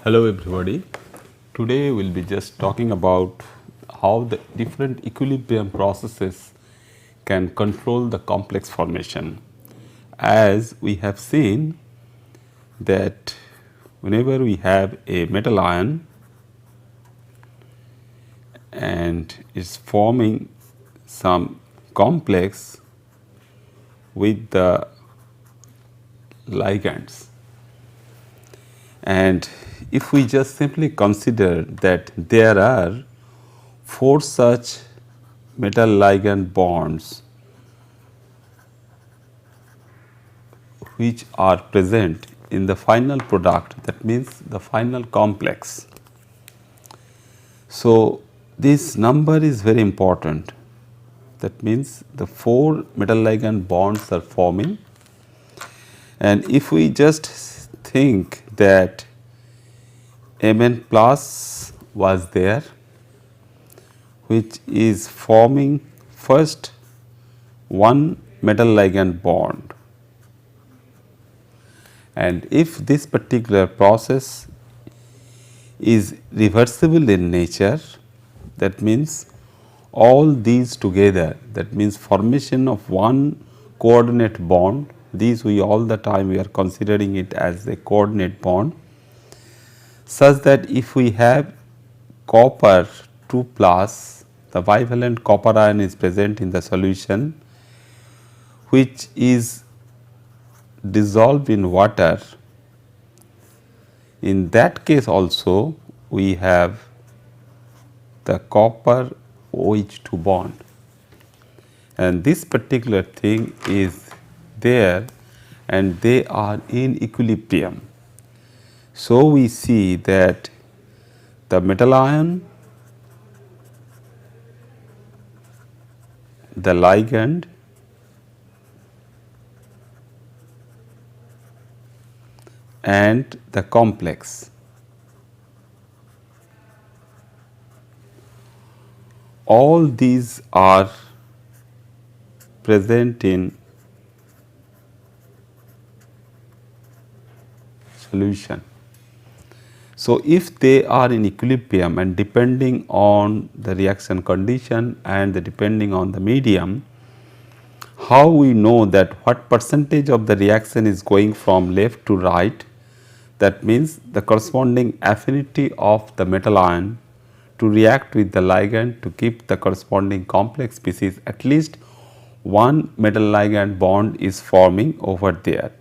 Hello everybody. Today we will be just talking about how the different equilibrium processes can control the complex formation. As we have seen that whenever we have a metal ion and is forming some complex with the ligands, and if we just simply consider that there are 4 such metal ligand bonds which are present in the final product, that means the final complex. So, this number is very important. That means the 4 metal ligand bonds are forming, and if we just think that Mn plus was there, which is forming first one metal ligand bond, and if this particular process is reversible in nature, that means all these together, that means formation of one coordinate bond, these we all the time we are considering it as a coordinate bond, such that if we have copper 2 plus, the bivalent copper ion is present in the solution, which is dissolved in water. In that case also we have the copper OH2 bond, and this particular thing is there and they are in equilibrium. So, we see that the metal ion, the ligand and the complex, all these are present in solution. So, if they are in equilibrium and depending on the reaction condition and depending on the medium, how we know that what percentage of the reaction is going from left to right, that means the corresponding affinity of the metal ion to react with the ligand to keep the corresponding complex species, at least one metal ligand bond is forming over there.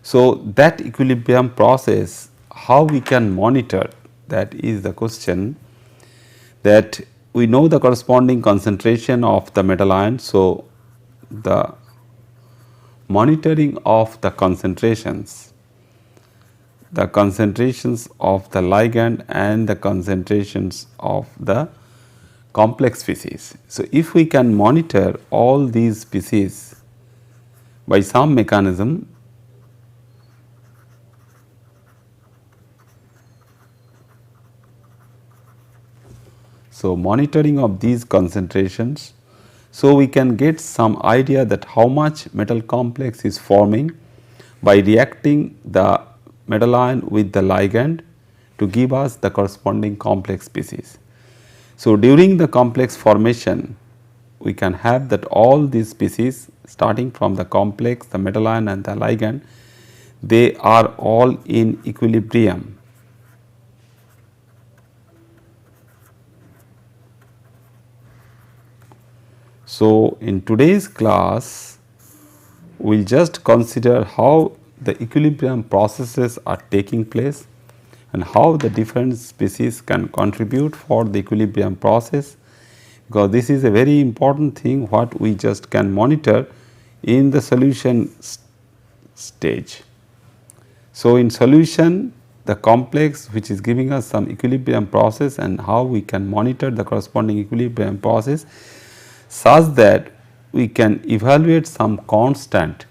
So, that equilibrium process, how we can monitor, that is the question, that we know the corresponding concentration of the metal ion. So, the monitoring of the concentrations of the ligand and the concentrations of the complex species. So, if we can monitor all these species by some mechanism, so monitoring of these concentrations, so we can get some idea that how much metal complex is forming by reacting the metal ion with the ligand to give us the corresponding complex species. So, during the complex formation, we can have that all these species starting from the complex, the metal ion and the ligand, they are all in equilibrium. So, in today's class, we will just consider how the equilibrium processes are taking place and how the different species can contribute for the equilibrium process, because this is a very important thing what we just can monitor in the solution stage. So, in solution, the complex which is giving us some equilibrium process and how we can monitor the corresponding equilibrium process, such that we can evaluate some constant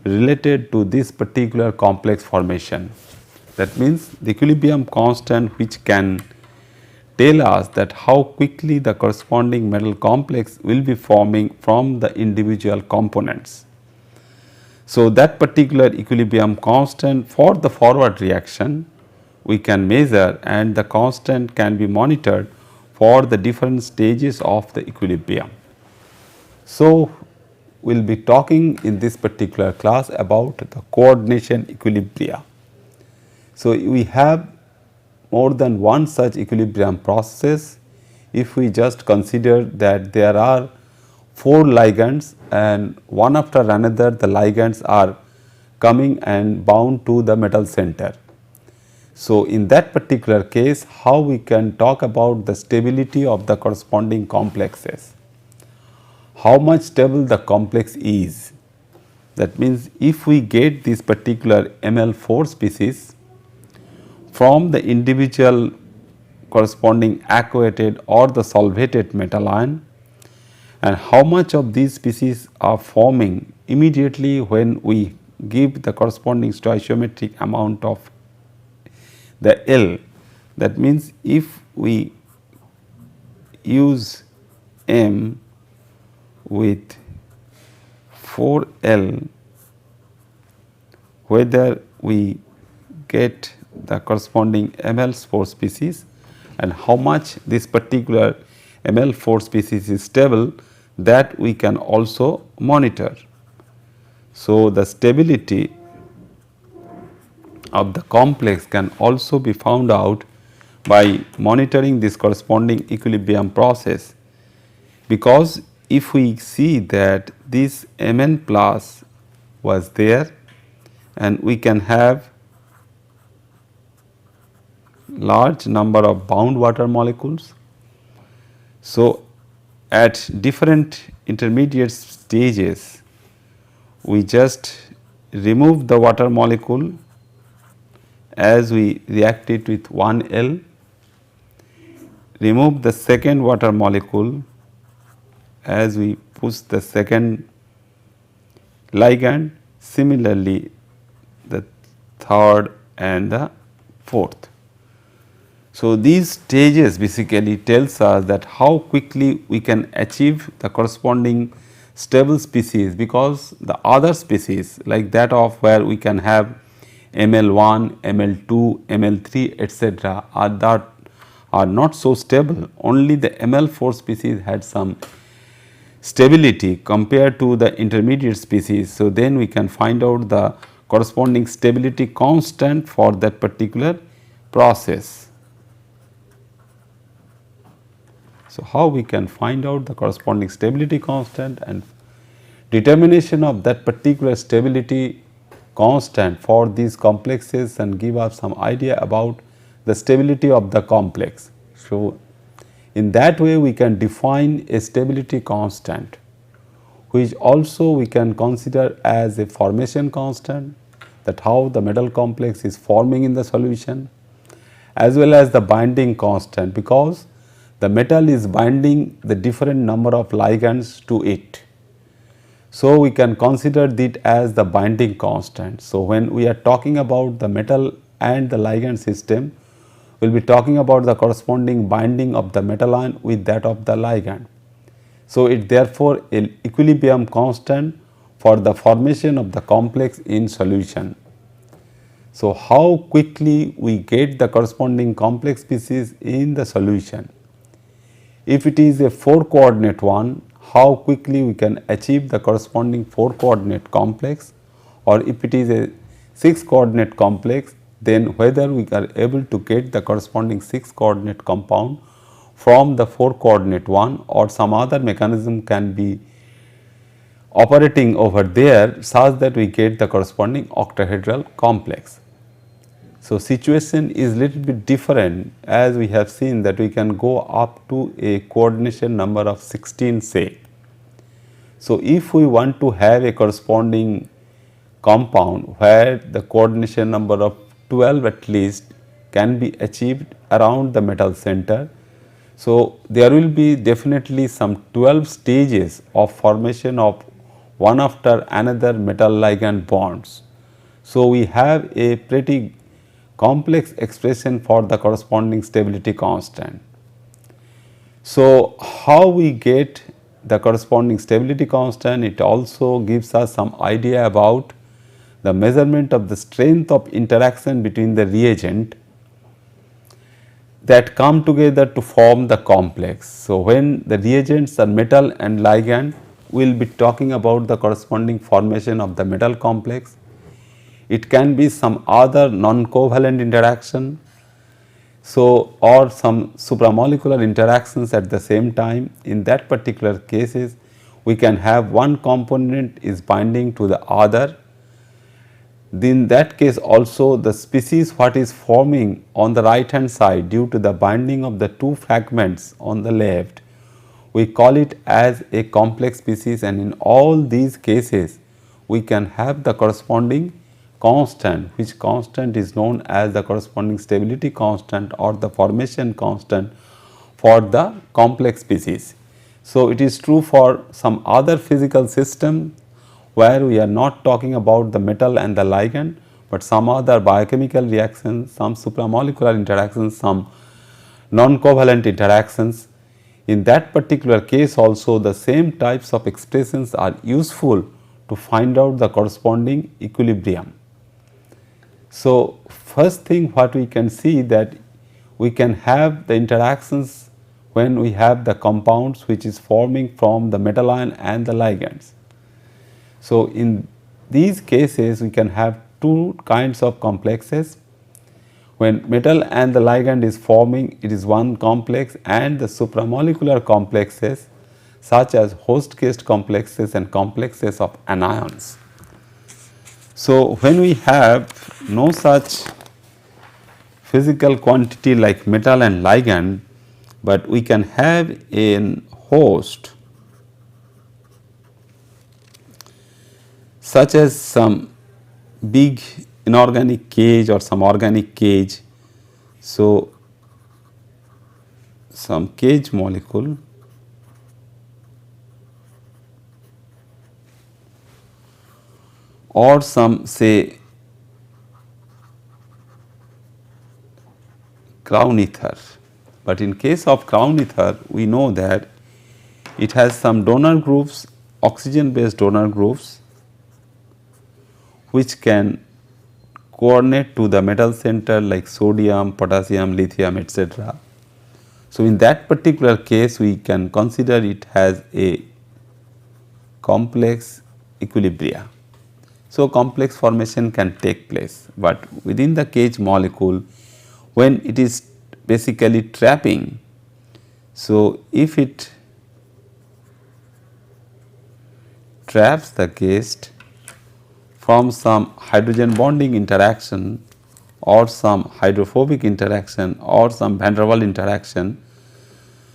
related to this particular complex formation. That means, the equilibrium constant which can tell us that how quickly the corresponding metal complex will be forming from the individual components. So, that particular equilibrium constant for the forward reaction we can measure, and the constant can be monitored for the different stages of the equilibrium. So, we will be talking in this particular class about the coordination equilibria. So, we have more than one such equilibrium processes. If we just consider that there are 4 ligands and one after another the ligands are coming and bound to the metal center. So, in that particular case, how we can talk about the stability of the corresponding complexes, how much stable the complex is. That means, if we get this particular Ml4 species from the individual corresponding aquated or the solvated metal ion, and how much of these species are forming immediately when we give the corresponding stoichiometric amount of the L. That means, if we use M with 4L, whether we get the corresponding Ml4 species and how much this particular Ml4 species is stable, that we can also monitor. So, the stability of the complex can also be found out by monitoring this corresponding equilibrium process, because if we see that this Mn plus was there and we can have large number of bound water molecules. So, at different intermediate stages, we just remove the water molecule as we react it with 1L, remove the second water molecule as we push the second ligand, similarly the third and the fourth. So, these stages basically tells us that how quickly we can achieve the corresponding stable species, because the other species like that of where we can have ML1, ML2, ML3 etc. are not so stable. Only the ML4 species had some stability compared to the intermediate species. So, then we can find out the corresponding stability constant for that particular process. So, how we can find out the corresponding stability constant and determination of that particular stability constant for these complexes and give us some idea about the stability of the complex. So, in that way we can define a stability constant, which also we can consider as a formation constant, that how the metal complex is forming in the solution, as well as the binding constant, because the metal is binding the different number of ligands to it. So, we can consider it as the binding constant. So, when we are talking about the metal and the ligand system, we will be talking about the corresponding binding of the metal ion with that of the ligand. So, it therefore an equilibrium constant for the formation of the complex in solution. So, how quickly we get the corresponding complex species in the solution? If it is a 4 coordinate one, how quickly we can achieve the corresponding 4 coordinate complex, or if it is a 6 coordinate complex, then whether we are able to get the corresponding 6 coordinate compound from the 4 coordinate one, or some other mechanism can be operating over there such that we get the corresponding octahedral complex. So, situation is little bit different, as we have seen that we can go up to a coordination number of 16 say. So, if we want to have a corresponding compound where the coordination number of 12 at least can be achieved around the metal center. So, there will be definitely some 12 stages of formation of one after another metal ligand bonds. So, we have a pretty complex expression for the corresponding stability constant. So, how we get the corresponding stability constant? It also gives us some idea about the measurement of the strength of interaction between the reagent that come together to form the complex. So, when the reagents are metal and ligand, we will be talking about the corresponding formation of the metal complex. It can be some other non-covalent interaction, so or some supramolecular interactions at the same time. In that particular cases, we can have one component is binding to the other. In that case also the species what is forming on the right hand side due to the binding of the two fragments on the left, we call it as a complex species, and in all these cases we can have the corresponding constant, which constant is known as the corresponding stability constant or the formation constant for the complex species. So, it is true for some other physical system where we are not talking about the metal and the ligand, but some other biochemical reactions, some supramolecular interactions, some non-covalent interactions. In that particular case also the same types of expressions are useful to find out the corresponding equilibrium. So, first thing what we can see that we can have the interactions when we have the compounds which is forming from the metal ion and the ligands. So, in these cases we can have two kinds of complexes. When metal and the ligand is forming, it is one complex, and the supramolecular complexes such as host caste complexes and complexes of anions. So, when we have no such physical quantity like metal and ligand, but we can have a host such as some big inorganic cage or some organic cage. So, some cage molecule or some say crown ether, but in case of crown ether we know that it has some donor groups, oxygen based donor groups, which can coordinate to the metal center like sodium, potassium, lithium, etc. So, in that particular case we can consider it has a complex equilibria. So, complex formation can take place, but within the cage molecule when it is basically trapping. So, if it traps the guest from some hydrogen bonding interaction or some hydrophobic interaction or some van der Waals interaction.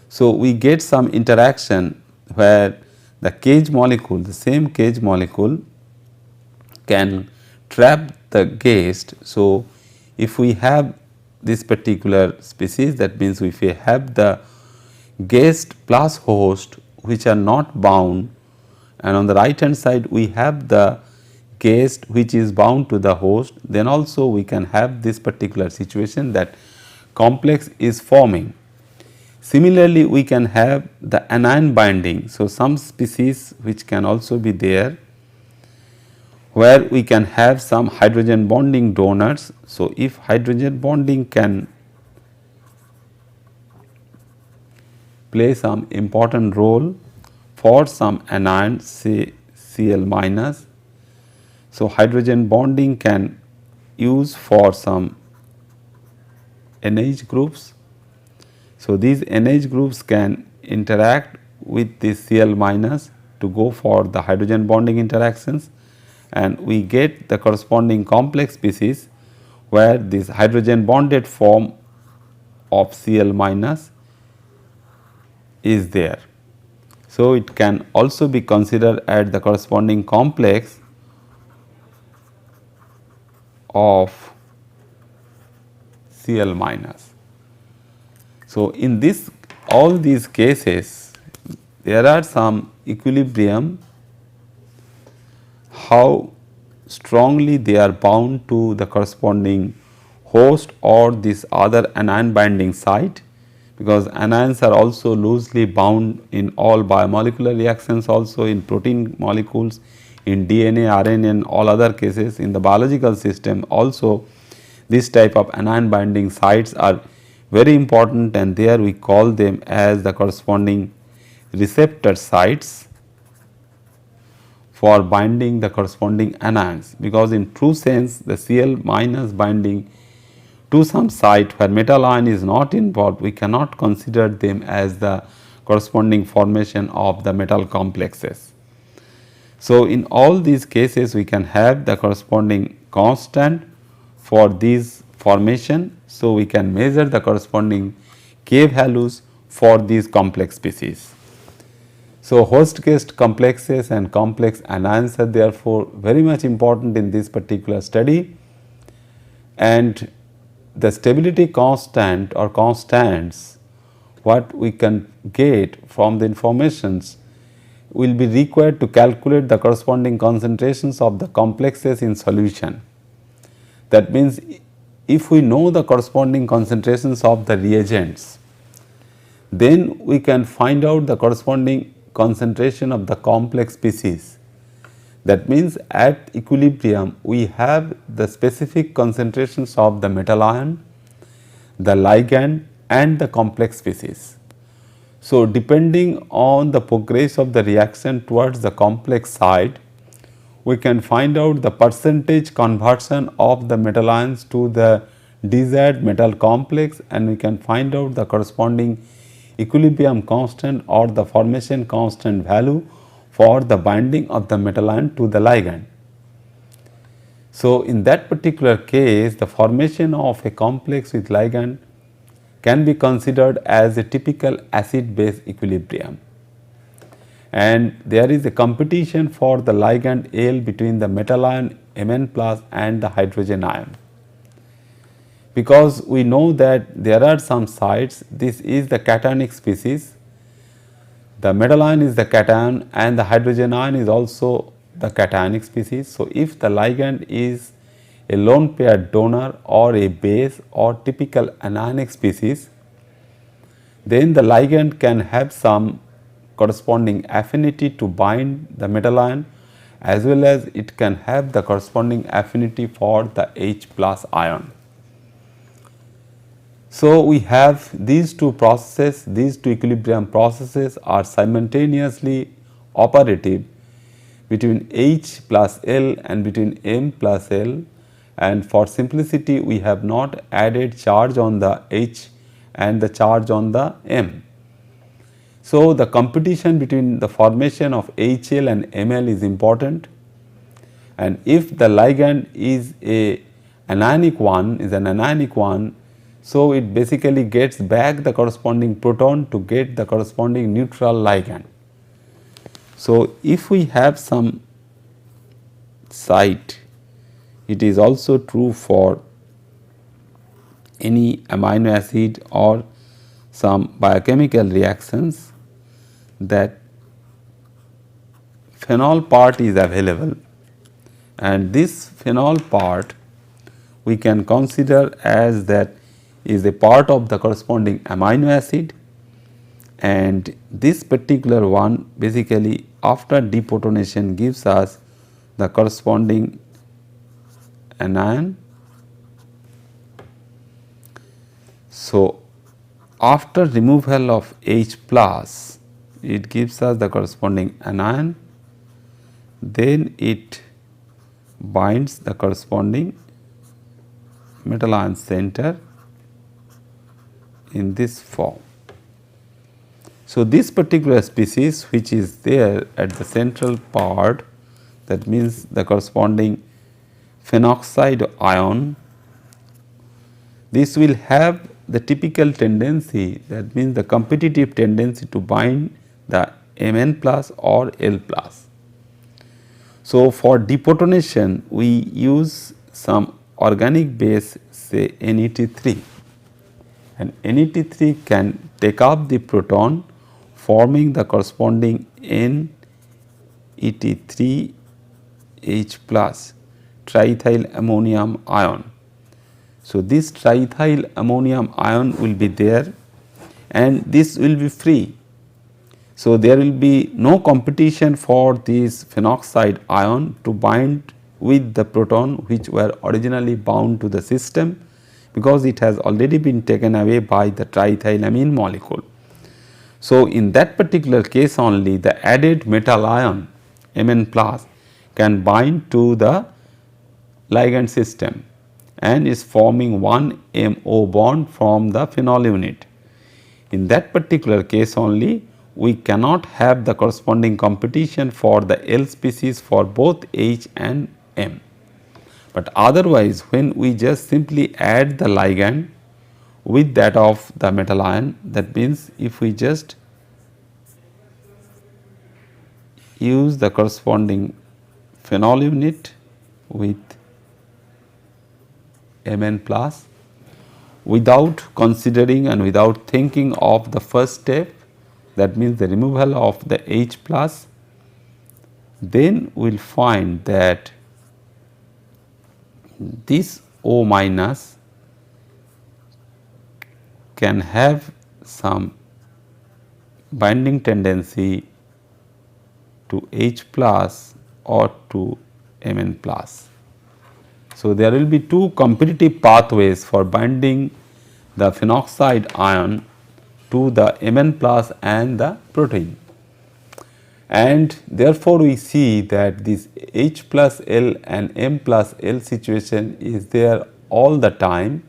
So, we get some interaction where the cage molecule, the same cage molecule can trap the guest. So, if we have this particular species, that means if we have the guest plus host which are not bound, and on the right hand side we have the guest which is bound to the host, then also we can have this particular situation that complex is forming. Similarly, we can have the anion binding. So, some species which can also be there where we can have some hydrogen bonding donors. So, if hydrogen bonding can play some important role for some anion, say Cl minus. So, hydrogen bonding can use for some NH groups. So, these NH groups can interact with this Cl minus to go for the hydrogen bonding interactions, and we get the corresponding complex species where this hydrogen bonded form of Cl minus is there. So, it can also be considered at the corresponding complex of Cl minus. So, in this all these cases there are some equilibrium, how strongly they are bound to the corresponding host or this other anion binding site, because anions are also loosely bound in all biomolecular reactions, also in protein molecules, in DNA, RNA and all other cases. In the biological system also this type of anion binding sites are very important, and there we call them as the corresponding receptor sites for binding the corresponding anions, because in true sense the Cl minus binding to some site where metal ion is not involved, we cannot consider them as the corresponding formation of the metal complexes. So, in all these cases we can have the corresponding constant for these formation. So, we can measure the corresponding K values for these complex species. So, host guest complexes and complex anions are therefore very much important in this particular study, and the stability constant or constants what we can get from the informations will be required to calculate the corresponding concentrations of the complexes in solution. That means, if we know the corresponding concentrations of the reagents, then we can find out the corresponding concentration of the complex species. That means, at equilibrium we have the specific concentrations of the metal ion, the ligand and the complex species. So, depending on the progress of the reaction towards the complex side, we can find out the percentage conversion of the metal ions to the desired metal complex, and we can find out the corresponding equilibrium constant or the formation constant value for the binding of the metal ion to the ligand. So, in that particular case, the formation of a complex with ligand can be considered as a typical acid base equilibrium, and there is a competition for the ligand L between the metal ion Mn plus and the hydrogen ion. Because we know that there are some sites, this is the cationic species, the metal ion is the cation and the hydrogen ion is also the cationic species. So, if the ligand is a lone pair donor or a base or typical anionic species, then the ligand can have some corresponding affinity to bind the metal ion, as well as it can have the corresponding affinity for the H plus ion. So, we have these two processes, these two equilibrium processes are simultaneously operative between H plus L and between M plus L, and for simplicity we have not added charge on the H and the charge on the M. So, the competition between the formation of HL and ML is important, and if the ligand is an anionic one, so it basically gets back the corresponding proton to get the corresponding neutral ligand. So, if we have some site, it is also true for any amino acid or some biochemical reactions, that phenol part is available, and this phenol part we can consider as that is a part of the corresponding amino acid, and this particular one basically after deprotonation gives us the corresponding anion. So, after removal of H plus, it gives us the corresponding anion, then it binds the corresponding metal ion center in this form. So, this particular species which is there at the central part, that means the corresponding phenoxide ion, this will have the typical tendency, that means the competitive tendency to bind the Mn plus or L plus. So, for deprotonation we use some organic base, say NET3, and NET3 can take up the proton forming the corresponding NET3 H plus triethyl ammonium ion. So, this triethyl ammonium ion will be there and this will be free. So, there will be no competition for this phenoxide ion to bind with the proton which were originally bound to the system, because it has already been taken away by the triethylamine molecule. So, in that particular case only the added metal ion Mn plus can bind to the ligand system and is forming one MO bond from the phenol unit. In that particular case only we cannot have the corresponding competition for the L species for both H and M. But otherwise when we just simply add the ligand with that of the metal ion, that means if we just use the corresponding phenol unit with Mn plus without considering and without thinking of the first step, that means the removal of the H plus, then we will find that this O minus can have some binding tendency to H plus or to Mn plus. So, there will be two competitive pathways for binding the phenoxide ion to the Mn plus and the protein, and therefore, we see that this H plus L and M plus L situation is there all the time.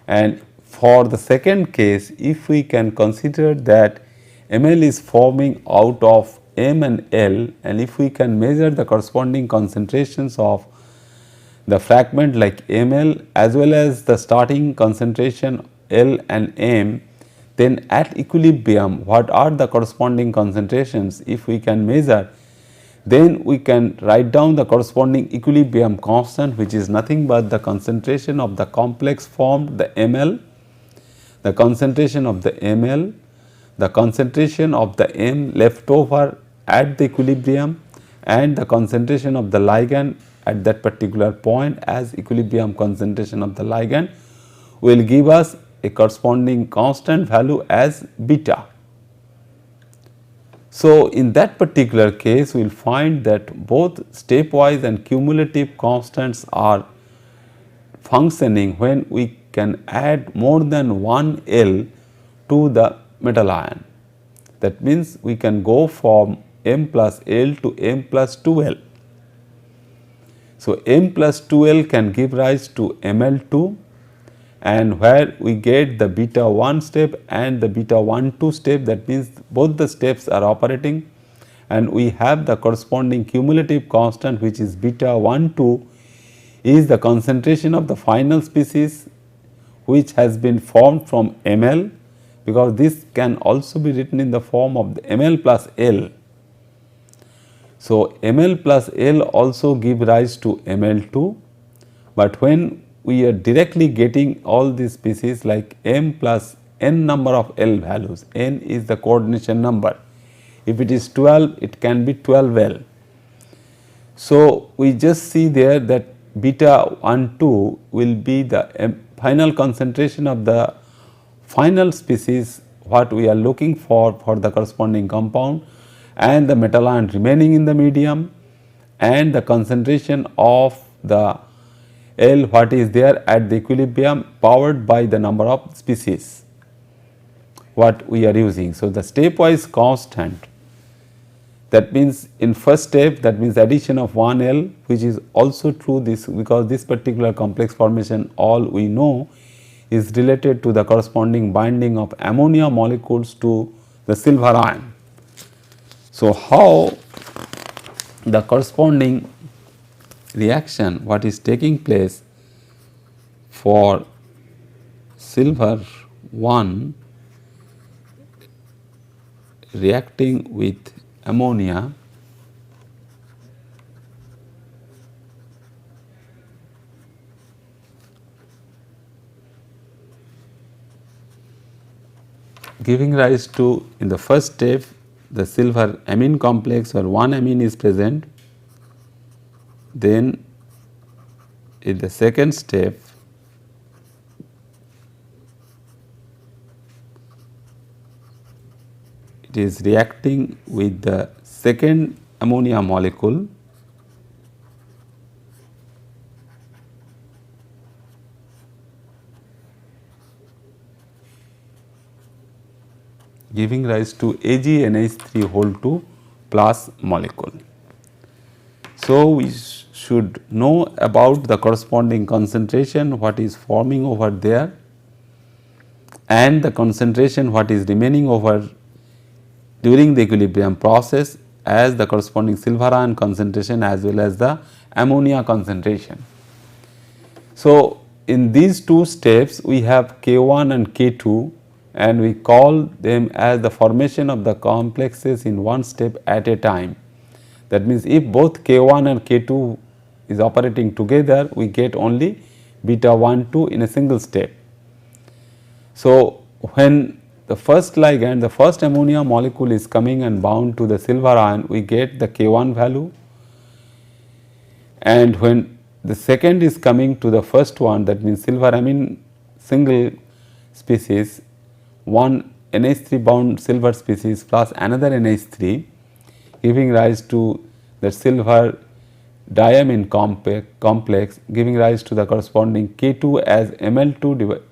And for the second case, if we can consider that Ml is forming out of M and L, and if we can measure the corresponding concentrations of the fragment like Ml as well as the starting concentration L and M, then at equilibrium what are the corresponding concentrations if we can measure, then we can write down the corresponding equilibrium constant, which is nothing but the concentration of the complex formed the Ml, the concentration of the Ml, the concentration of the M left over at the equilibrium, and the concentration of the ligand at that particular point as equilibrium concentration of the ligand will give us a corresponding constant value as beta. So, in that particular case we will find that both stepwise and cumulative constants are functioning when we can add more than one L to the metal ion. That means, we can go from M plus L to M plus 2L. So, M plus 2L can give rise to Ml2, and where we get the beta 1 step and the beta 1 2 step, that means both the steps are operating, and we have the corresponding cumulative constant which is beta 1 2 is the concentration of the final species which has been formed from Ml, because this can also be written in the form of the Ml plus L. So, Ml plus L also give rise to Ml2, but when we are directly getting all these species like M plus n number of L values, n is the coordination number, if it is 12 it can be 12L. So, we just see there that beta 1 2 will be the final concentration of the final species what we are looking for the corresponding compound, and the metal ion remaining in the medium, and the concentration of the L what is there at the equilibrium powered by the number of species what we are using. So, the stepwise constant, that means in first step, that means addition of 1 L, which is also true this, because this particular complex formation all we know is related to the corresponding binding of ammonia molecules to the silver ion. So, how the corresponding reaction what is taking place for silver 1 reacting with ammonia giving rise to, in the first step, the silver amine complex or 1 amine is present. Then in the second step, it is reacting with the second ammonia molecule, giving rise to AgNH3 whole 2 plus molecule. So, we should know about the corresponding concentration what is forming over there and the concentration what is remaining over during the equilibrium process as the corresponding silver ion concentration as well as the ammonia concentration. So, in these two steps we have K1 and K2 and we call them as the formation of the complexes in one step at a time. That means, if both K1 and K2 is operating together, we get only beta 1 2 in a single step. So, when the first ligand, the first ammonia molecule is coming and bound to the silver ion, we get the K1 value, and when the second is coming to the first one, that means silver amine single species, one NH3 bound silver species plus another NH3, giving rise to the silver diamine complex, giving rise to the corresponding K2 as Ml2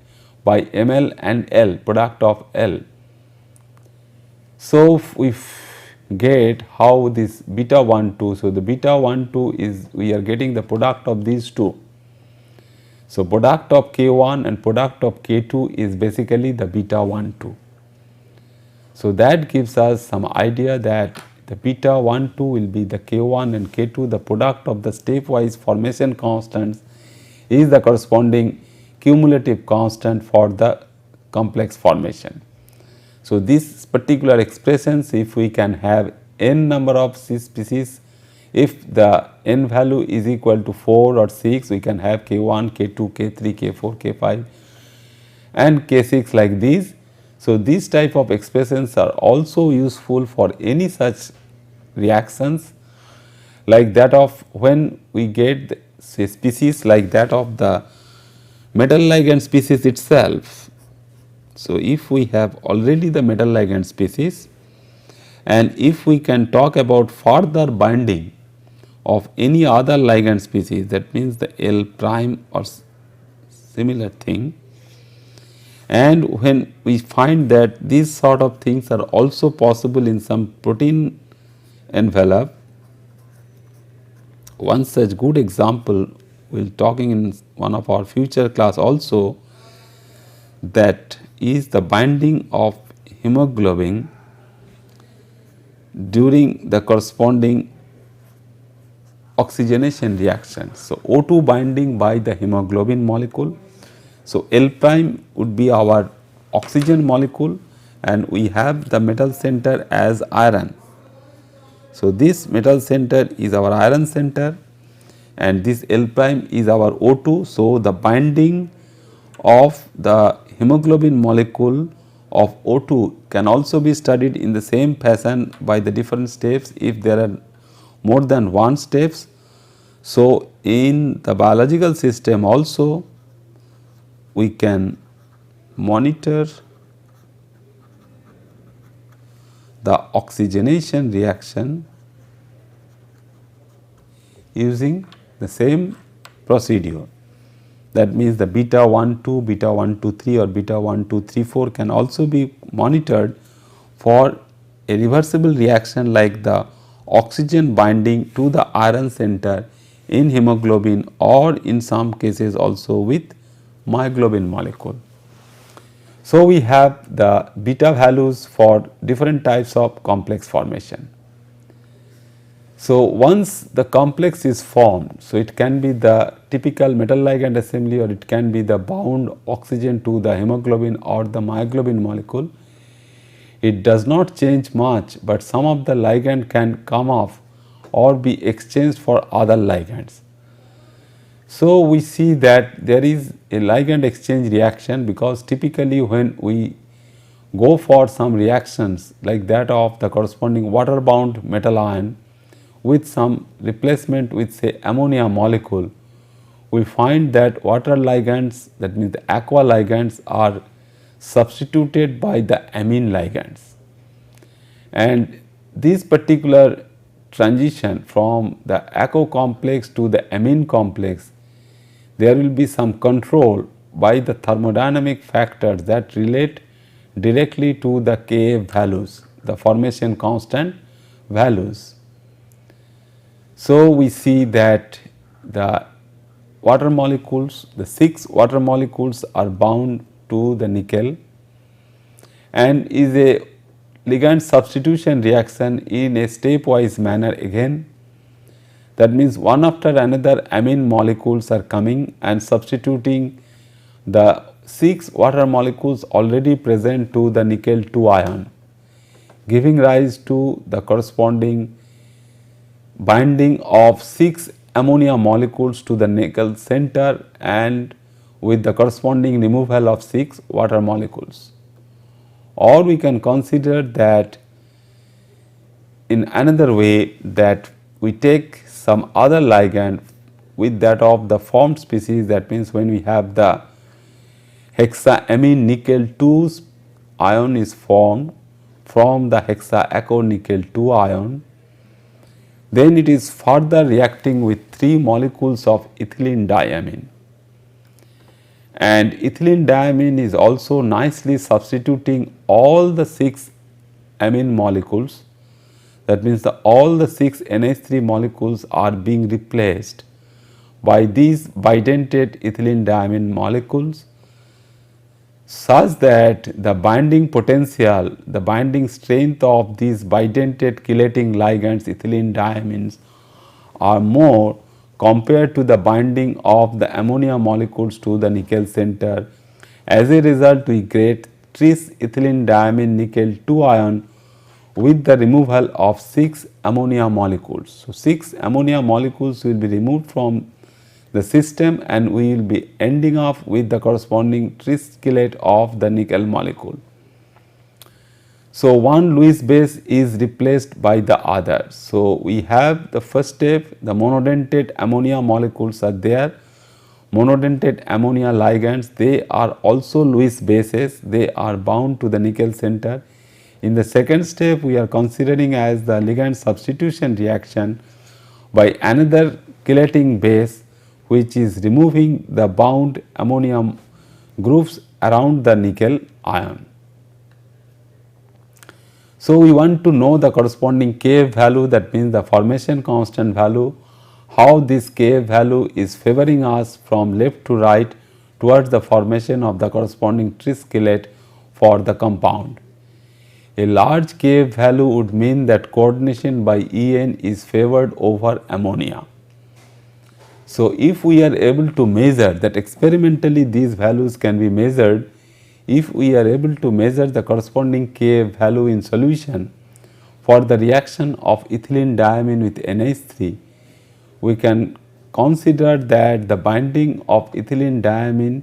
by Ml and L, product of L. So, we get how this beta 1 2, so the beta 1 2 is we are getting the product of these two. So, product of K1 and product of K2 is basically the beta 1 2. So, that gives us some idea that the beta 1 2 will be the K1 and K2, the product of the stepwise formation constants is the corresponding cumulative constant for the complex formation. So, this particular expressions, if we can have n number of species, if the n value is equal to 4 or 6, we can have K1, K2, K3, K4, K5 and K6 like these. So, these type of expressions are also useful for any such reactions like that of when we get say species like that of the metal ligand species itself. So, if we have already the metal ligand species and if we can talk about further binding of any other ligand species, that means the L prime or similar thing, and when we find that these sort of things are also possible in some protein envelope, one such good example we will talking in one of our future class also, that is the binding of hemoglobin during the corresponding oxygenation reaction. So, O2 binding by the hemoglobin molecule. So, L prime would be our oxygen molecule and we have the metal center as iron. So, this metal center is our iron center and this L prime is our O2. So, the binding of the hemoglobin molecule of O2 can also be studied in the same fashion by the different steps if there are more than one steps. So, in the biological system also we can monitor the oxygenation reaction using the same procedure. That means, the beta 1 2, beta 1 2 3 or beta 1 2 3 4 can also be monitored for a reversible reaction like the oxygen binding to the iron center in hemoglobin or in some cases also with myoglobin molecule. So, we have the beta values for different types of complex formation. So, once the complex is formed, so it can be the typical metal ligand assembly or it can be the bound oxygen to the hemoglobin or the myoglobin molecule. It does not change much, but some of the ligand can come off or be exchanged for other ligands. So, we see that there is a ligand exchange reaction because typically when we go for some reactions like that of the corresponding water bound metal ion with some replacement with say ammonia molecule, we find that water ligands, that means the aqua ligands, are substituted by the amine ligands. And this particular transition from the aqua complex to the amine complex, there will be some control by the thermodynamic factors that relate directly to the Ka values, the formation constant values. So, we see that the water molecules, the 6 water molecules are bound to the nickel and is a ligand substitution reaction in a stepwise manner again. That means one after another amine molecules are coming and substituting the 6 water molecules already present to the nickel 2 ion, giving rise to the corresponding binding of 6 ammonia molecules to the nickel center and with the corresponding removal of 6 water molecules. Or we can consider that in another way, that we take some other ligand with that of the formed species. That means when we have the hexaamine nickel 2 ion is formed from the hexaaco nickel 2 ion, then it is further reacting with 3 molecules of ethylene diamine, and ethylene diamine is also nicely substituting all the 6 amine molecules. That means all the 6 NH3 molecules are being replaced by these bidentate ethylene diamine molecules, such that the binding potential, the binding strength of these bidentate chelating ligands ethylene diamines are more compared to the binding of the ammonia molecules to the nickel center. As a result, we get tris ethylene diamine nickel 2 ion with the removal of 6 ammonia molecules. So, 6 ammonia molecules will be removed from the system and we will be ending up with the corresponding tris chelate of the nickel molecule. So, one Lewis base is replaced by the other. So, we have the first step, the monodentate ammonia molecules are there. Monodentate ammonia ligands, they are also Lewis bases, they are bound to the nickel center. In the second step, we are considering as the ligand substitution reaction by another chelating base, which is removing the bound ammonium groups around the nickel ion. So, we want to know the corresponding K value, that means the formation constant value, how this K value is favoring us from left to right towards the formation of the corresponding tris chelate for the compound. A large K value would mean that coordination by En is favored over ammonia. So, if we are able to measure that, experimentally these values can be measured, if we are able to measure the corresponding Ka value in solution for the reaction of ethylene diamine with NH3, we can consider that the binding of ethylene diamine,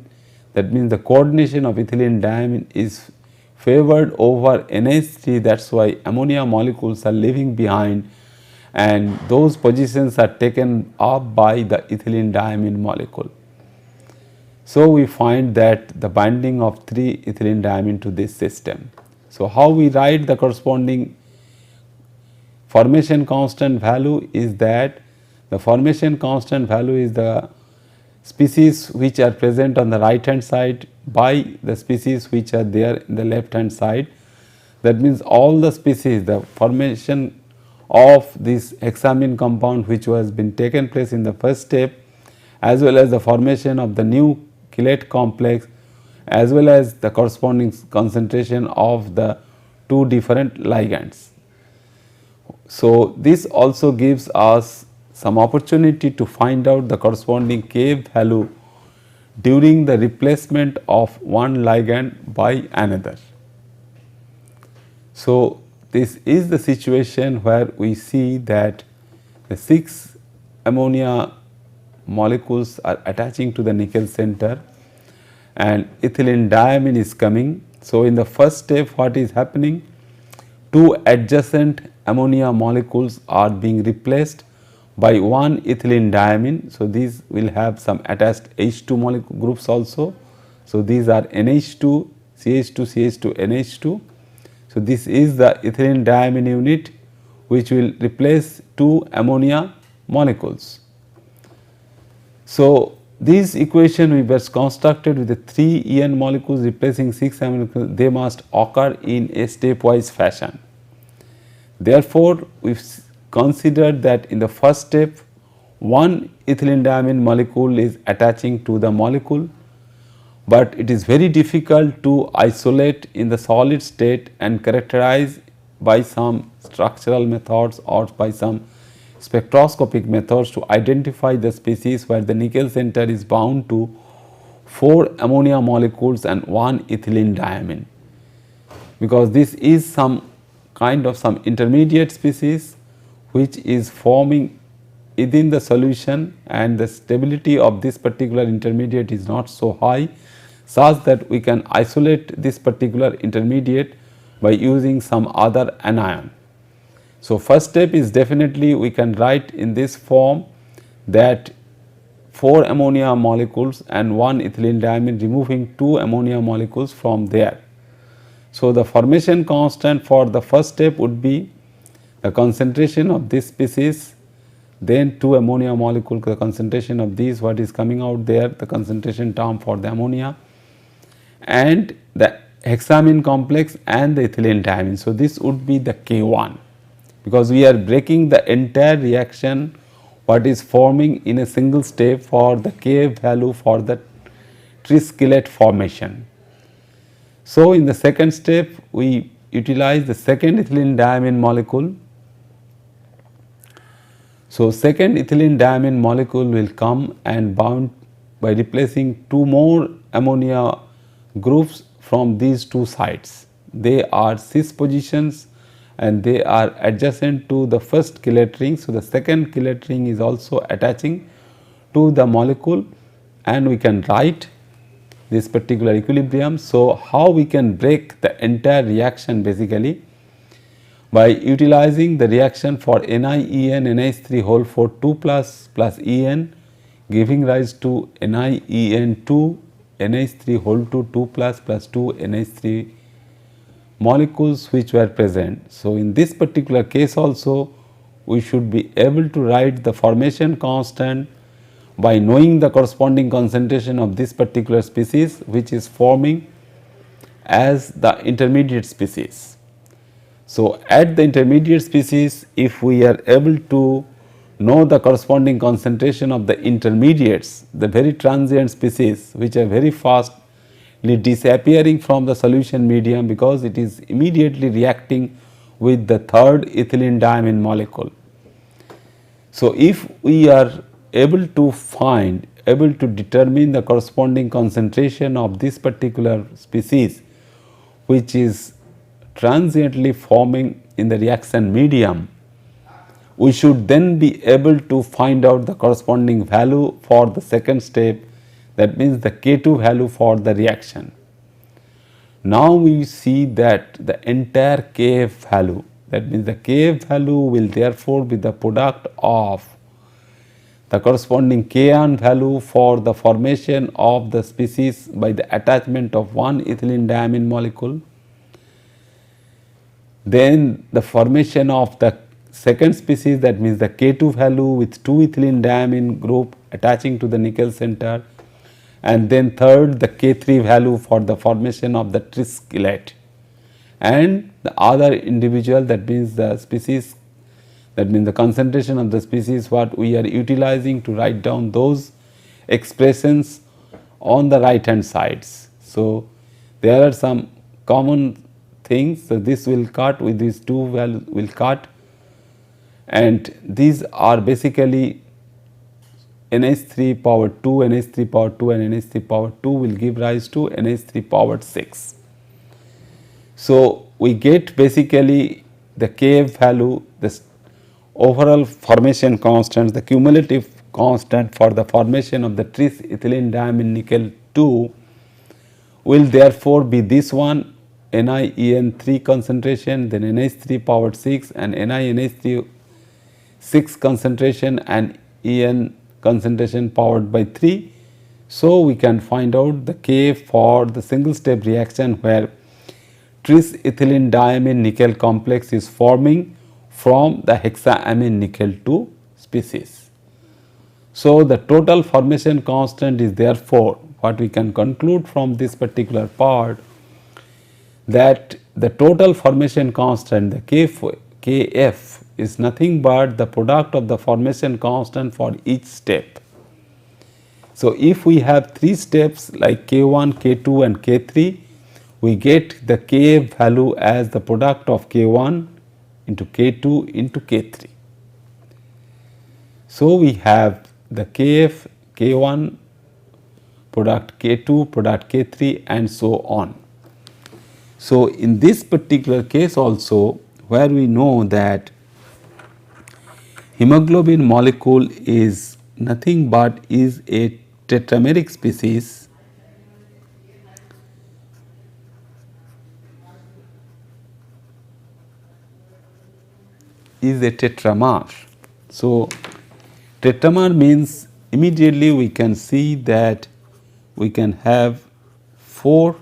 that means the coordination of ethylene diamine is favored over NH3. That is why ammonia molecules are leaving behind and those positions are taken up by the ethylene diamine molecule. So, we find that the binding of 3 ethylene diamine to this system. So, how we write the corresponding formation constant value is that the formation constant value is the species which are present on the right hand side by the species which are there in the left hand side. That means all the species, the formation of this hexamine compound which was been taken place in the first step, as well as the formation of the new chelate complex, as well as the corresponding concentration of the 2 different ligands. So, this also gives us some opportunity to find out the corresponding K value during the replacement of one ligand by another. So, this is the situation where we see that the 6 ammonia molecules are attaching to the nickel center and ethylene diamine is coming. So, in the first step what is happening? 2 adjacent ammonia molecules are being replaced by one ethylene diamine. So, these will have some attached H2 molecule groups also. So, these are NH2, CH2, CH2, NH2. So, this is the ethylene diamine unit which will replace 2 ammonia molecules. So, this equation we were constructed with the 3 En molecules replacing 6 amino acids, they must occur in a stepwise fashion. Therefore, we considered that in the first step one ethylenediamine molecule is attaching to the molecule, but it is very difficult to isolate in the solid state and characterize by some structural methods or by some spectroscopic methods to identify the species where the nickel center is bound to 4 ammonia molecules and 1 ethylenediamine, because this is some kind of some intermediate species which is forming within the solution, and the stability of this particular intermediate is not so high such that we can isolate this particular intermediate by using some other anion. So, first step is definitely we can write in this form that 4 ammonia molecules and 1 ethylenediamine, removing 2 ammonia molecules from there. So, the formation constant for the first step would be the concentration of this species, then 2 ammonia molecule, the concentration of these, what is coming out there, the concentration term for the ammonia, and the hexamine complex and the ethylenediamine. So, this would be the K1, because we are breaking the entire reaction what is forming in a single step for the K value for the triskeleton formation. So, in the second step we utilize the second ethylenediamine molecule. So, second ethylenediamine molecule will come and bound by replacing 2 more ammonia groups from these 2 sites. They are cis positions and they are adjacent to the first chelet ring. So, the second chelet ring is also attaching to the molecule, and we can write this particular equilibrium. So, how we can break the entire reaction basically by utilizing the reaction for NiEn NH3 whole for 2 plus En, giving rise to NiEn2 NH3 whole to 2 plus 2 NH3 molecules which were present. So, in this particular case also we should be able to write the formation constant by knowing the corresponding concentration of this particular species which is forming as the intermediate species. So, at the intermediate species, if we are able to know the corresponding concentration of the intermediates, the very transient species which are very fastly disappearing from the solution medium, because it is immediately reacting with the third ethylenediamine molecule. So, if we are able to determine the corresponding concentration of this particular species which is transiently forming in the reaction medium, we should then be able to find out the corresponding value for the second step, that means the K2 value for the reaction. Now, we see that the entire Kf value, that means the Kf value will therefore be the product of the corresponding Kn value for the formation of the species by the attachment of 1 ethylenediamine molecule, then the formation of the second species, that means the K2 value with 2 ethylenediamine group attaching to the nickel center, and then third the K3 value for the formation of the triskeleton, and the other individual, that means the species, that means the concentration of the species what we are utilizing to write down those expressions on the right hand sides. So, there are some common things. So, this will cut with these 2 values will cut, and these are basically NH3 power 2, NH3 power 2 and NH3 power 2 will give rise to NH3 power 6. So, we get basically the Kf value, the overall formation constant, the cumulative constant for the formation of the tris ethylenediamine nickel 2 will therefore be this one, NiEn3 concentration, then NH3 power 6 and NiNH3 6 concentration and En concentration powered by 3. So, we can find out the K for the single step reaction where tris ethylenediamine nickel complex is forming from the hexaamine nickel 2 species. So, the total formation constant is therefore what we can conclude from this particular part, that the total formation constant, the Kf is nothing but the product of the formation constant for each step. So, if we have 3 steps like K1, K2 and K3, we get the Kf value as the product of K1 into K2 into K3. So, we have the Kf, K1, product K2, product K3 and so on. So, in this particular case also, where we know that hemoglobin molecule is nothing but is a tetrameric species, is a tetramer. So, tetramer means immediately we can see that we can have 4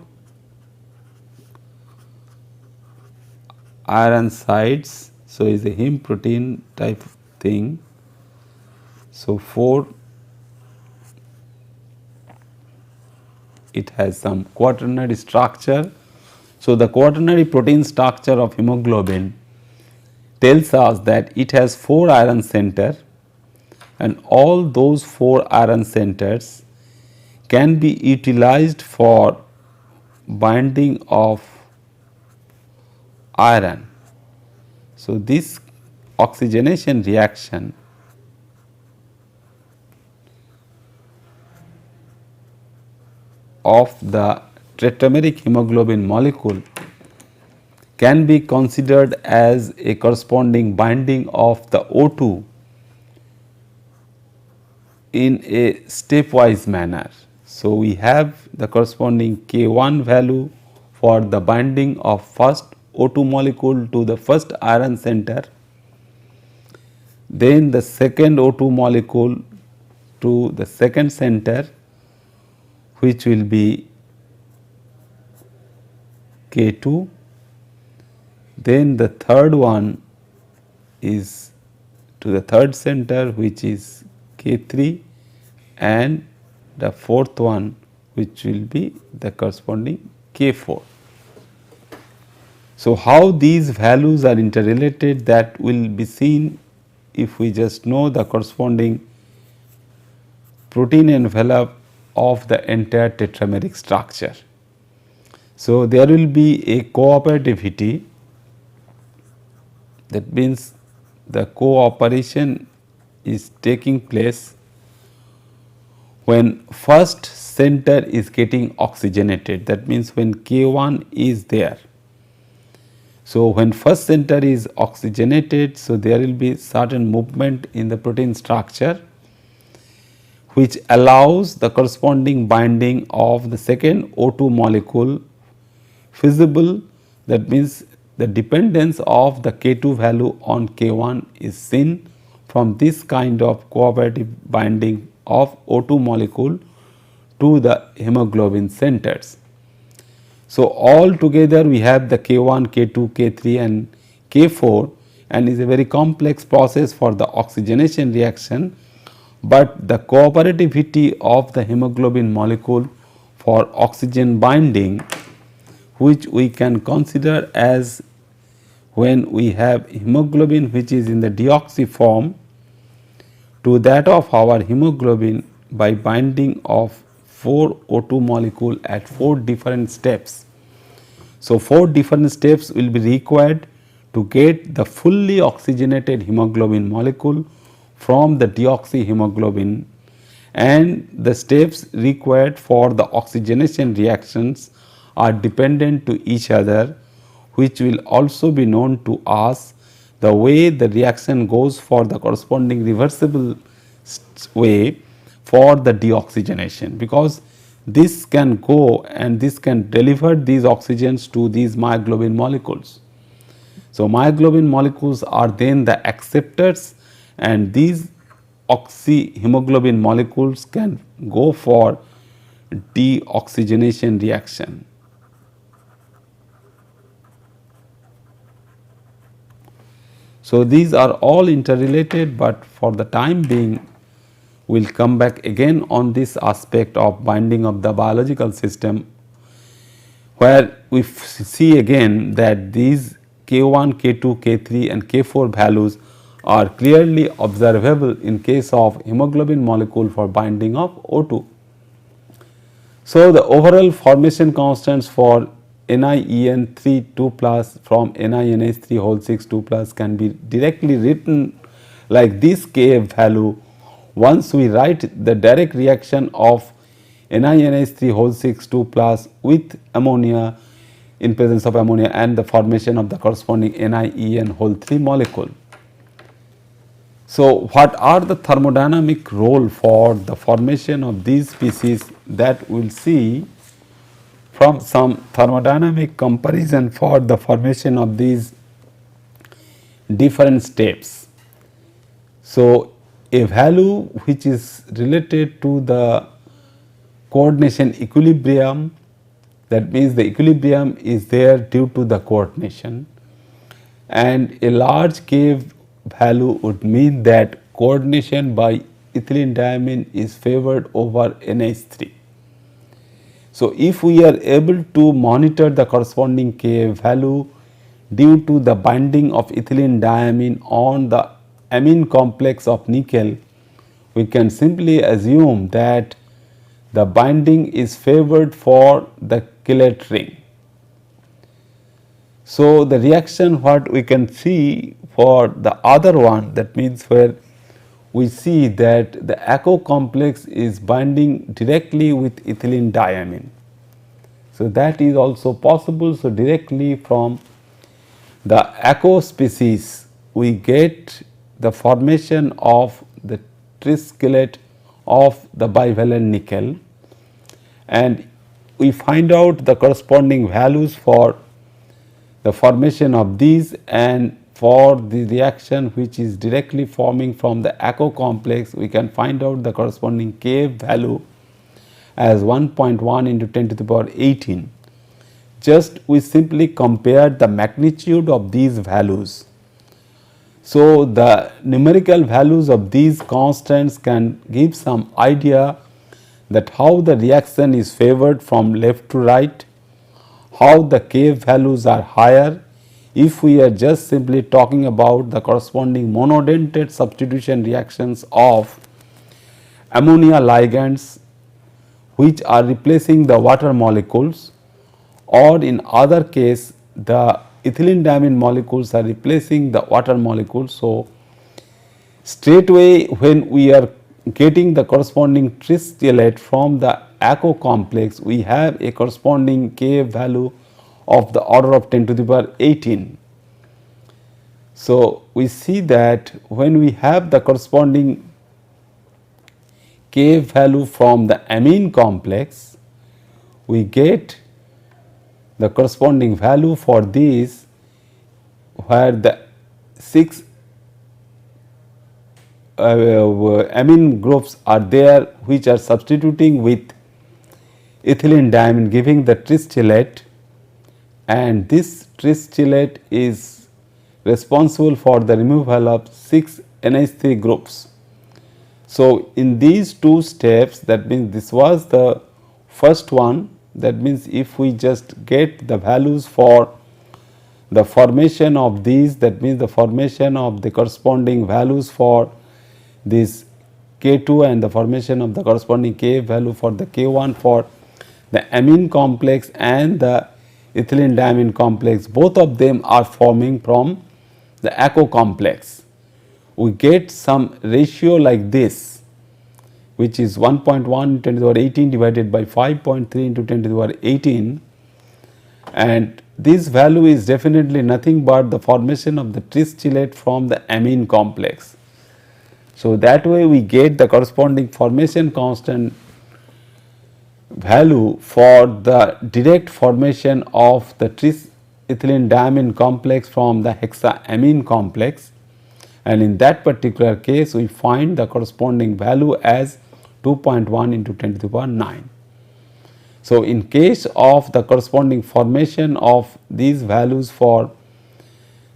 iron sides. So, is a heme protein type of thing. So, 4, it has some quaternary structure. So, the quaternary protein structure of hemoglobin tells us that it has 4 iron center, and all those 4 iron centers can be utilized for binding of iron. So, this oxygenation reaction of the tetrameric hemoglobin molecule can be considered as a corresponding binding of the O2 in a stepwise manner. So, we have the corresponding K1 value for the binding of first O2 molecule to the first iron center, then the second O2 molecule to the second center, which will be K2, then the third one is to the third center, which is K3, and the fourth one, which will be the corresponding K4. So, how these values are interrelated, that will be seen if we just know the corresponding protein envelope of the entire tetrameric structure. So, there will be a cooperativity, that means the cooperation is taking place when first center is getting oxygenated, that means when K1 is there. So, when first center is oxygenated, so there will be certain movement in the protein structure which allows the corresponding binding of the second O2 molecule feasible, that means the dependence of the K2 value on K1 is seen from this kind of cooperative binding of O2 molecule to the hemoglobin centers. So, all together we have the K1, K2, K3 and K4, and is a very complex process for the oxygenation reaction, but the cooperativity of the hemoglobin molecule for oxygen binding, which we can consider as when we have hemoglobin which is in the deoxy form to that of our hemoglobin by binding of 4 O2 molecule at 4 different steps. So, 4 different steps will be required to get the fully oxygenated hemoglobin molecule from the deoxyhemoglobin, and the steps required for the oxygenation reactions are dependent to each other, which will also be known to us the way the reaction goes for the corresponding reversible way for the deoxygenation, because this can go and this can deliver these oxygens to these myoglobin molecules. So, myoglobin molecules are then the acceptors, and these oxyhemoglobin molecules can go for deoxygenation reaction. So, these are all interrelated, but for the time being we will come back again on this aspect of binding of the biological system, where we see again that these K1, K2, K3 and K4 values are clearly observable in case of hemoglobin molecule for binding of O2. So, the overall formation constants for NiEN3 2 plus from NiNH3 whole 6 2 plus can be directly written like this Kf value once we write the direct reaction of NiNH3 whole 6 2 plus with ammonia in presence of ammonia and the formation of the corresponding NiEN whole 3 molecule. So, what are the thermodynamic role for the formation of these species, that we will see from some thermodynamic comparison for the formation of these different steps. So, a value which is related to the coordination equilibrium, that means the equilibrium is there due to the coordination, and a large K value would mean that coordination by ethylene diamine is favored over NH3. So, if we are able to monitor the corresponding K value due to the binding of ethylene diamine on the amine complex of nickel, we can simply assume that the binding is favored for the chelate ring. So, the reaction what we can see for the other one, that means where we see that the ACO complex is binding directly with ethylene diamine. So, that is also possible. So, directly from the ACO species we get the formation of the triskele of the bivalent nickel, and we find out the corresponding values for the formation of these, and for the reaction which is directly forming from the ACO complex, we can find out the corresponding K value as 1.1 into 10 to the power 18. Just we simply compare the magnitude of these values. So, the numerical values of these constants can give some idea that how the reaction is favored from left to right, how the K values are higher if we are just simply talking about the corresponding monodentate substitution reactions of ammonia ligands which are replacing the water molecules, or in other case the ethylene diamine molecules are replacing the water molecules. So, straightway when we are getting the corresponding triskele from the ACO complex, we have a corresponding K value of the order of 10 to the power 18. So, we see that when we have the corresponding K value from the amine complex, we get the corresponding value for these where the 6 amine groups are there which are substituting with ethylene diamine giving the triskele, and this triskele is responsible for the removal of 6 NH3 groups. So, in these two steps, that means this was the first one, that means if we just get the values for the formation of these, that means the formation of the corresponding values for this K2 and the formation of the corresponding K value for the K1 for the amine complex and the ethylene diamine complex, both of them are forming from the ACO complex. We get some ratio like this, which is 1.1 10 to the power 18 divided by 5.3 into 10 to the power 18, and this value is definitely nothing but the formation of the triskele from the amine complex. So, that way we get the corresponding formation constant value for the direct formation of the tris ethylene diamine complex from the hexaamine complex, and in that particular case we find the corresponding value as 2.1 into 10 to the power 9. So, in case of the corresponding formation of these values for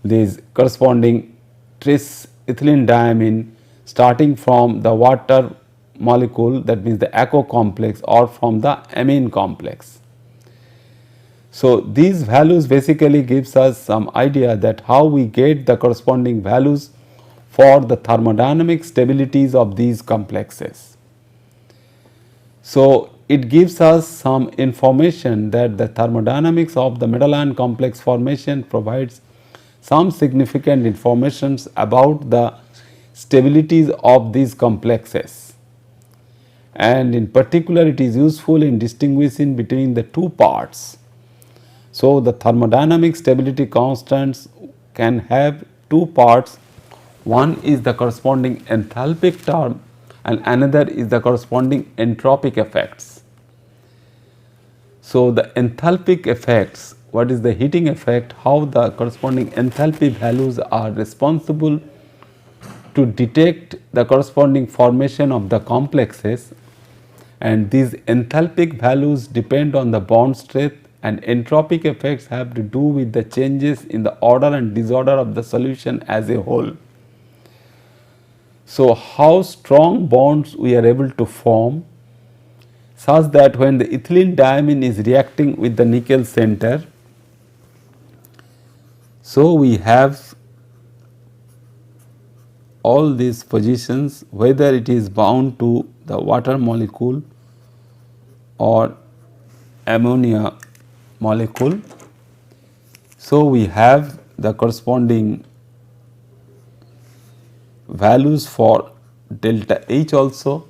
these corresponding tris ethylene diamine starting from the water molecule, that means the aqua complex, or from the amine complex. So, these values basically gives us some idea that how we get the corresponding values for the thermodynamic stabilities of these complexes. So, it gives us some information that the thermodynamics of the metal ion complex formation provides some significant informations about the stabilities of these complexes, and in particular it is useful in distinguishing between the two parts. So, the thermodynamic stability constants can have two parts. One is the corresponding enthalpic term and another is the corresponding entropic effects. So, the enthalpic effects, what is the heating effect, how the corresponding enthalpy values are responsible to detect the corresponding formation of the complexes, and these enthalpic values depend on the bond strength, and entropic effects have to do with the changes in the order and disorder of the solution as a whole. So, how strong bonds we are able to form such that when the ethylene diamine is reacting with the nickel center, so we have all these positions, whether it is bound to the water molecule or ammonia molecule. So, we have the corresponding values for delta H also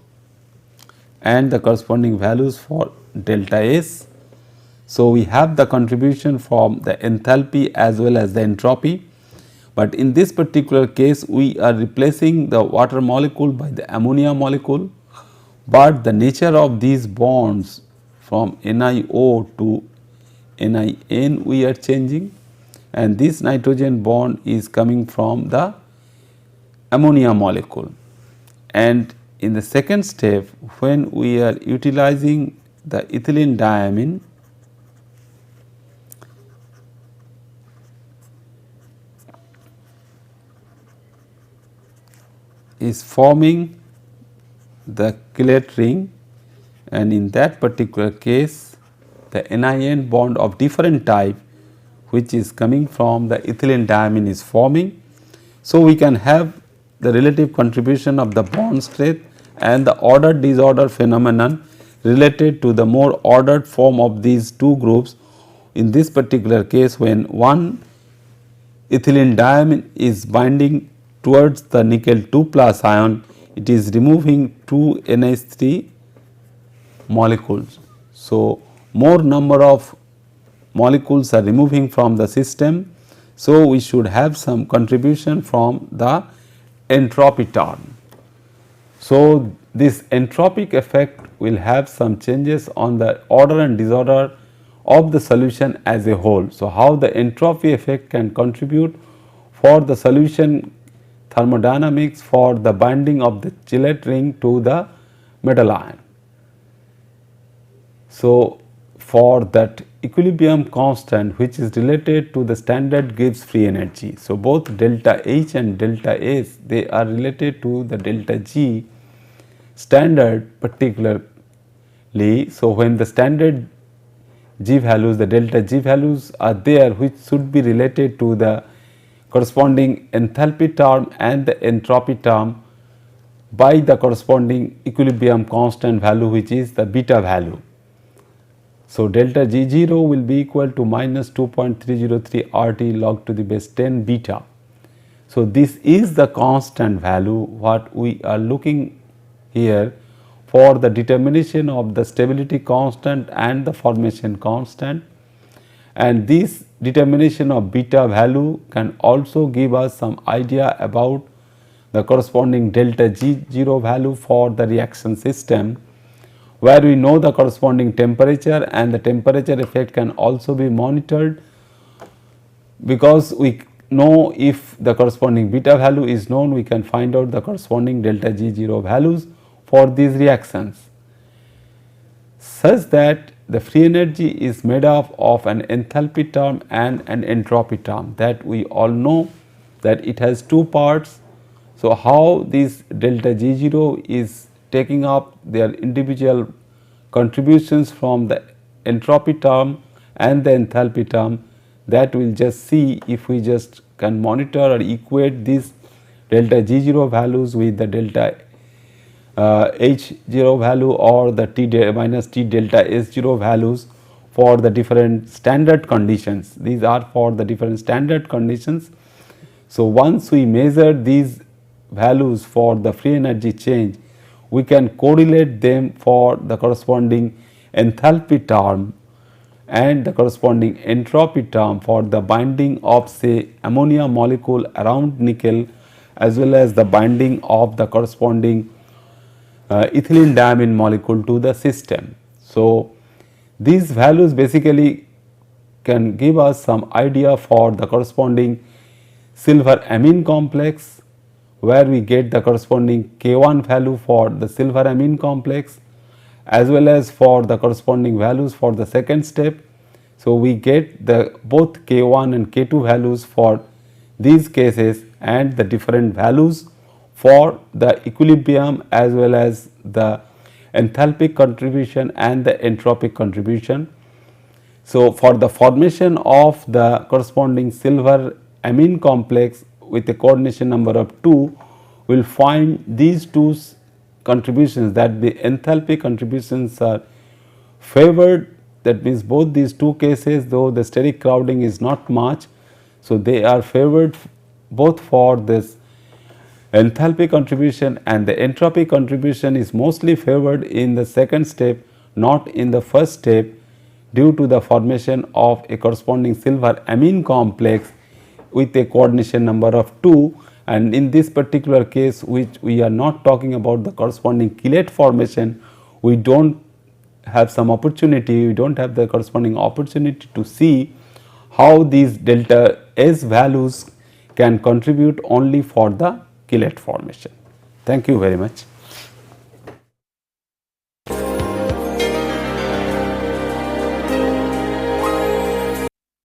and the corresponding values for delta S. So, we have the contribution from the enthalpy as well as the entropy, but in this particular case we are replacing the water molecule by the ammonia molecule, but the nature of these bonds from NiO to NiN we are changing, and this nitrogen bond is coming from the ammonia molecule. And in the second step, when we are utilizing the ethylene diamine, is forming the chelate ring, and in that particular case the NiN bond of different type which is coming from the ethylene diamine is forming. So, we can have the relative contribution of the bond strength and the order disorder phenomenon related to the more ordered form of these two groups. In this particular case, when one ethylene diamine is binding towards the nickel 2 plus ion, it is removing 2 NH3 molecules. So, more number of molecules are removing from the system. So, we should have some contribution from the entropy term. So, this entropic effect will have some changes on the order and disorder of the solution as a whole. So, how the entropy effect can contribute for the solution thermodynamics for the binding of the chelate ring to the metal ion. So, for that equilibrium constant which is related to the standard Gibbs free energy. So, both delta H and delta S, they are related to the delta G standard particularly. So, when the standard G values, the delta G values are there which should be related to the corresponding enthalpy term and the entropy term by the corresponding equilibrium constant value which is the beta value. So, delta G0 will be equal to minus 2.303 RT log to the base 10 beta. So, this is the constant value what we are looking here for the determination of the stability constant and the formation constant, and this determination of beta value can also give us some idea about the corresponding delta G0 value for the reaction system, where we know the corresponding temperature, and the temperature effect can also be monitored because we know if the corresponding beta value is known, we can find out the corresponding delta G0 values for these reactions, such that the free energy is made up of an enthalpy term and an entropy term, that we all know that it has two parts. So, how this delta G0 is taking up their individual contributions from the entropy term and the enthalpy term, that we will just see if we just can monitor or equate these delta G0 values with the delta H0 value or the minus T delta S0 values for the different standard conditions. These are for the different standard conditions. So, once we measure these values for the free energy change, we can correlate them for the corresponding enthalpy term and the corresponding entropy term for the binding of say ammonia molecule around nickel, as well as the binding of the corresponding ethylene diamine molecule to the system. So, these values basically can give us some idea for the corresponding silver amine complex, where we get the corresponding K1 value for the silver amine complex, as well as for the corresponding values for the second step. So, we get the both K1 and K2 values for these cases and the different values for the equilibrium as well as the enthalpic contribution and the entropic contribution. So, for the formation of the corresponding silver amine complex with a coordination number of 2, we will find these two contributions, that the enthalpy contributions are favored. That means both these two cases, though the steric crowding is not much, so they are favored both for this enthalpy contribution, and the entropy contribution is mostly favored in the second step, not in the first step, due to the formation of a corresponding silver amine complex with a coordination number of 2. And in this particular case, which we are not talking about the corresponding chelate formation, we do not have some opportunity, we do not have the corresponding opportunity to see how these delta S values can contribute only for the chelate formation. Thank you very much.